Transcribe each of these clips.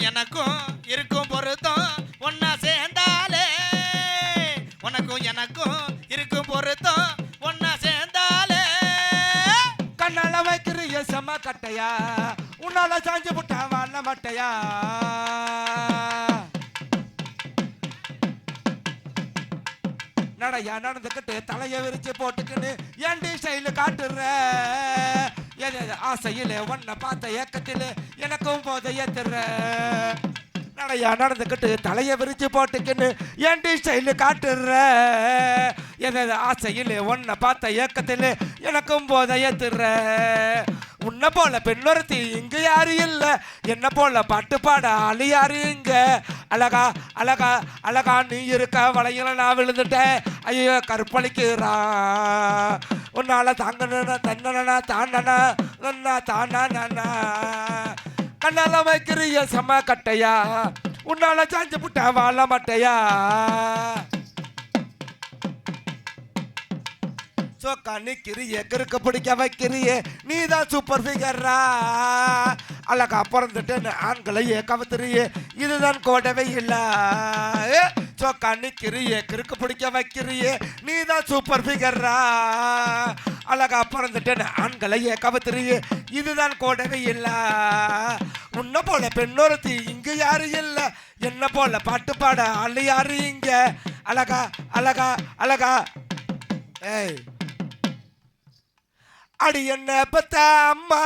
எனக்கும் இருக்கும் பொருத்தம் ஒன்னா சேர்ந்தாலே உனக்கும் எனக்கும் இருக்கும் பொருத்தம் ஒன்னா சேர்ந்தாலே கண்ணால வைக்கிறிய செம கட்டையா உன்னால சாஞ்சு புட்டா வாழ மட்டையா நடையா நடந்துக்கிட்டு தலைய விரிச்சு போட்டுக்கின்னு ஏண்டி ஸ்டைலு காட்டுற ஆசையில ஒன்ன பார்த்த ஏக்கத்தில் எனக்கும் போதை ஏத்துற நடையா நடந்துக்கிட்டு தலைய விரிச்சு போட்டுக்கின்னு ஏண்டி ஸ்டைலு காட்டுற ஆசையில் ஒன்ன பார்த்த ஏக்கத்தில் எனக்கும் போதை ஏத்துற உன்னை போல பெண்ணொருத்தி இங்கு யாரு இல்ல என்ன போல பாட்டு பாட ஆளு யாரு இங்க அழகா அழகா அழகா நீ இருக்க வளையல நான் விழுந்துட்டேன் ஐயோ கற்பழிக்கிறா உன்னால தாங்கனா தன்னனா தாண்டனா தாண்டா கண்ணால வைக்கிறிய செம கட்டையா உன்னால சாஞ்சு புட்டா வாழ மாட்டையா சோக்கா நிக்கிறிய கிறுக்க பிடிக்க வைக்கிறிய நீதான் சூப்பர் ஃபிகர்ரா அழகா பிறந்துட்டு ஆண்களையே கவத்துறிய இதுதான் கோடவே இல்ல சோக்கா நிக்கிறிய கிறுக்க பிடிக்க வைக்கிறிய நீதான் சூப்பர் ஃபிகர்ரா அழகா பிறந்துட்டு ஆண்களையே கவத்துறிய இதுதான் கோடவே இல்ல உன்னை போல பெண்ணொருத்தி இங்க யாரு இல்ல என்ன போல பாட்டு பாட ஆளு யாரு இங்க அழகா அழகா அழகா ஏய் அடி என்ன பத்த அம்மா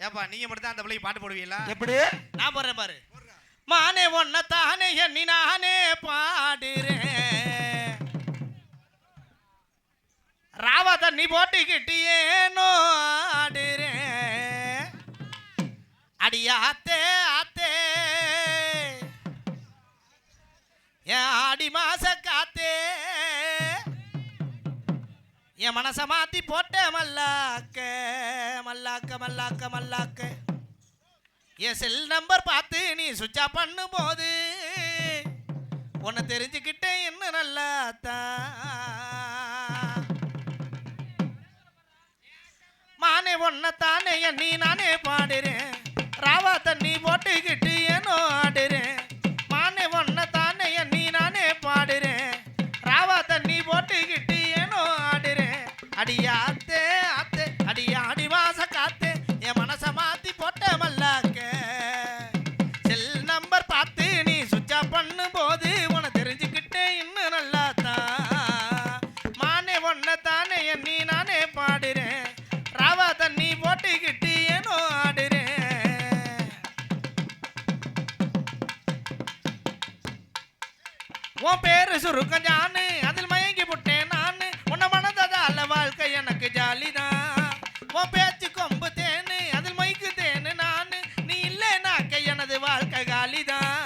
ஏப்பா நீங்க மட்டும் தான் அந்த பிள்ளைக்கு பாட்டு போடுவீங்களா எப்படி நான் போடுறேன் பாரு மானே ஒன்ன தானே எண்ணி நானே பாடுறேன் ராவா தண்ணி போட்டுக்கிட்டு ஏனோ ஆடுறேன் அடியா ஆத்தே ஆத்தே என் ஆடி மாச காத்தே என் மனச மாத்தி போட்ட மல்லாக்க மல்லாக்க மல்லாக்க மல்லாக்க என் செல் நம்பர் பார்த்து நீ சுவிட்ச் ஆஃப் பண்ணும் போது உன்னை தெரிஞ்சுக்கிட்டேன் இன்னும் நல்லா மானே ஒன்ன தானே நீ நானே பாடுறேன் ராவா தண்ணி போட்டுக்கிட்டு ஏனோ ஆடுறேன் மானே ஒன்ன தானே நீ நானே பாடுறேன் ராவா தண்ணி போட்டுக்கிட்டு ஏனோ ஆடுறேன் அடியாத்தே ஆத்தே அடியா அடி மாச காத்தே என் மனச மாத்தி போட்ட மல்லாக்க செல் நம்பர் பார்த்து நீ சுவிட்ச் ஆஃப் பண்ணும் போது உன தெரிஞ்சுக்கிட்டே இன்னும் நல்லா தான் மானே ஒன்ன தானே நீ நானே பாடுறேன் ராவா தண்ணி போட்டுக்கிட்டு ஏனோ ஆடுறேன் உன் பேரு சுருக்கம் ஜானு அதில் மயங்கி புட்டேன் நானு உன்னை மனதால வாழ்க்கை எனக்கு ஜாலிதான் உன் பேச்சு கொம்பு தேனு அதில் மைக்கு தேனு நானு நீ இல்லைனாக்க எனது வாழ்க்கை காலிதான்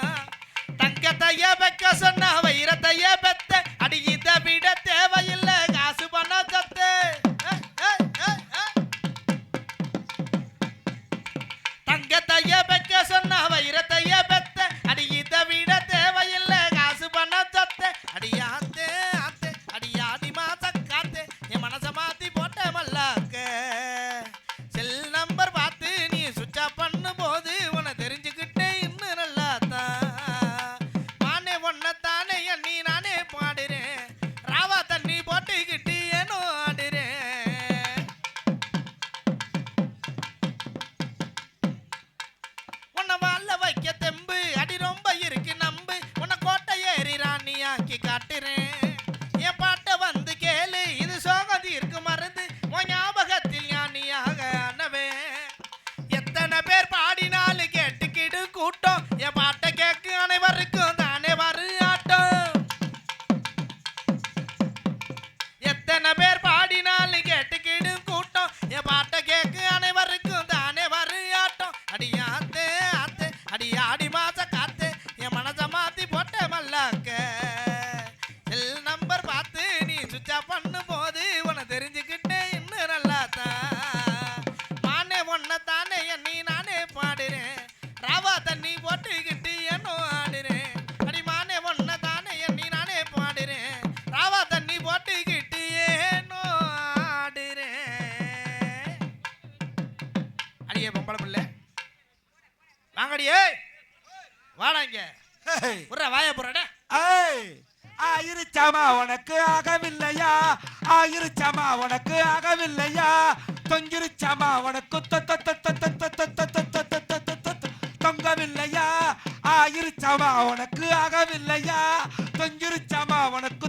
தங்கத்தைய பெக்க சொன்ன வைரத்தைய பெத்த அடி இதை விட தேவையில்லை காசு பண்ண சத்து தங்கத்தைய பெக்க சொன்ன வைரத்தைய பெத்த அடி இதை விட தேவையில்லை காசு பண்ண சத்து அடியாத்தே ஆத்தே அடியாடி மாச காத்தே என் மனச மாத்தி போட்ட மல்லாக்க செல் நம்பர் பார்த்து நீ சுவிட்ச் ஆஃப் பண்ணும் போது உன்னை தெரிஞ்சுக்கிட்டே இன்னும் நல்லா தான் மானே ஒன்ன தானே நீ நானே பாடுறேன் ராவா தண்ணி போட்டுக்கிட்டு ஏனோ ஆடுறேன் உன்னை வாழ வைக்க தெம்பு அடி ரொம்ப இருக்கு நம்பு உன்னை கோட்டை ஏறி ராணியாக்கி காட்டுறேன் என் பாட்டை வந்து கேளு இது சோகதி இருக்கு மருந்து உன் ஞாபகத்தில் ஞானியாக ஆனவே எத்தனை பேர் பாடினாலும் கேட்டுக்கிடு கூட்டம் என் பாட்டை கேட்கு அனைவருக்கும் தானே வரு ஆட்டம் எத்தனை பேர் பாடினாலும் கேட்டுக்கிடு கூட்டம் என் பாட்டை கேட்கு அனைவருக்கும் தானே வரு ஆட்டம் அடியாத்தே ஆத்தே அடியாடி மாச காத்தே என் மனச மாத்தி போட்ட மல்லாக்க செல் நம்பர் பார்த்து நீ சுவிட்ச் ஆஃப் பண்ணும் போது உன்னை தெரிஞ்சுக்கிட்டே இன்னும் நல்லா தான் மானே ஒன்ன தானே நீ நானே பாடுறேன் ராவா தண்ணி போட்டுக்கிட்டு ஏனோ ஆடுறேன் அடி மானே ஒன்ன தானே நீ நானே பாடுறேன் ராவா தண்ணி போட்டுக்கிட்டு ஏனோ ஆடுறேன் அடியே பொம்பளை பிள்ளை வாங்கடி ஏய் வாடா இங்க ஏய், புறா வாய புறடா ஏய், ஆயிருச்சாமா உனக்கு ஆகவில்லையா? ஆயிருச்சாமா உனக்கு ஆகவில்லையா? தொங்கிருச்சாமா உனக்கு தொங்கவில்லையா? ஆயிருச்சாமா உனக்கு ஆகவில்லையா? தொங்கிருச்சாமா உனக்கு